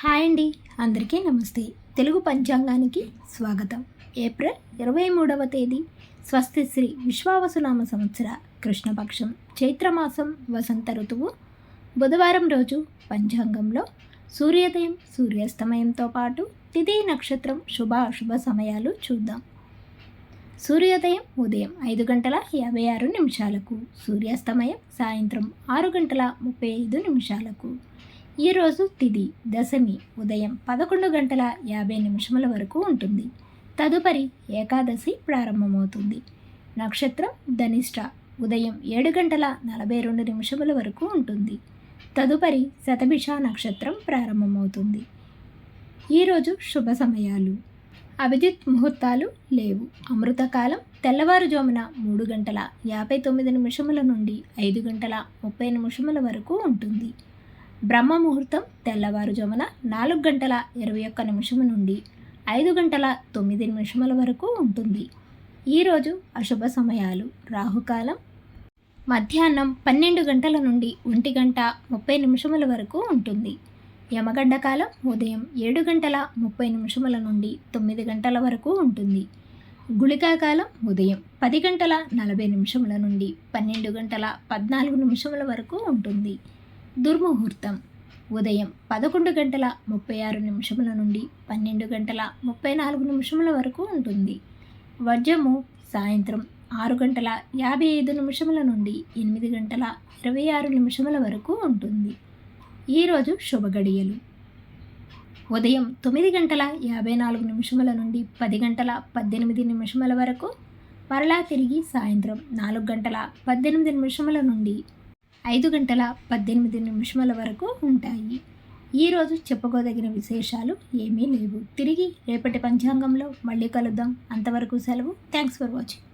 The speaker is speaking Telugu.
హాయ్ అండి, అందరికీ నమస్తే. తెలుగు పంచాంగానికి స్వాగతం. ఏప్రిల్ 23వ తేదీ స్వస్తి శ్రీ విశ్వావసునామ సంవత్సర కృష్ణపక్షం చైత్రమాసం వసంత ఋతువు బుధవారం రోజు పంచాంగంలో సూర్యోదయం సూర్యాస్తమయంతో పాటు తిథి నక్షత్రం శుభ అశుభ సమయాలు చూద్దాం. సూర్యోదయం ఉదయం 5:56, సూర్యాస్తమయం సాయంత్రం 6:35. ఈరోజు తిథి దశమి ఉదయం 11:50 వరకు ఉంటుంది. తదుపరి ఏకాదశి ప్రారంభమవుతుంది. నక్షత్రం ధనిష్ట ఉదయం 7:42 వరకు ఉంటుంది. తదుపరి శతభిష నక్షత్రం ప్రారంభమవుతుంది. ఈరోజు శుభ సమయాలు: అభిజిత్ ముహూర్తాలు లేవు. అమృతకాలం తెల్లవారుజామున 3:59 నుండి 5:30 వరకు ఉంటుంది. బ్రహ్మ ముహూర్తం తెల్లవారుజామున 4:21 నుండి 5:09 వరకు ఉంటుంది. ఈరోజు అశుభ సమయాలు: రాహుకాలం మధ్యాహ్నం 12 గంటల నుండి 1:30 వరకు ఉంటుంది. యమగండ కాలం ఉదయం 7:30 నుండి 9 గంటల వరకు ఉంటుంది. గుళికా కాలం ఉదయం 10:40 నుండి 12:14 వరకు ఉంటుంది. దుర్ముహూర్తం ఉదయం 11:36 నుండి 12:34 వరకు ఉంటుంది. వర్జము సాయంత్రం 6:55 నుండి 8:26 వరకు ఉంటుంది. ఈరోజు శుభగడియలు: ఉదయం 9:54 నుండి 10:18 వరకు, మరలా తిరిగి సాయంత్రం 4:18 నుండి 5:18 వరకు ఉంటాయి. ఈరోజు చెప్పుకోదగిన విశేషాలు ఏమీ లేవు. తిరిగి రేపటి పంచాంగంలో మళ్ళీ కలుద్దాం. అంతవరకు సెలవు. Thanks for watching.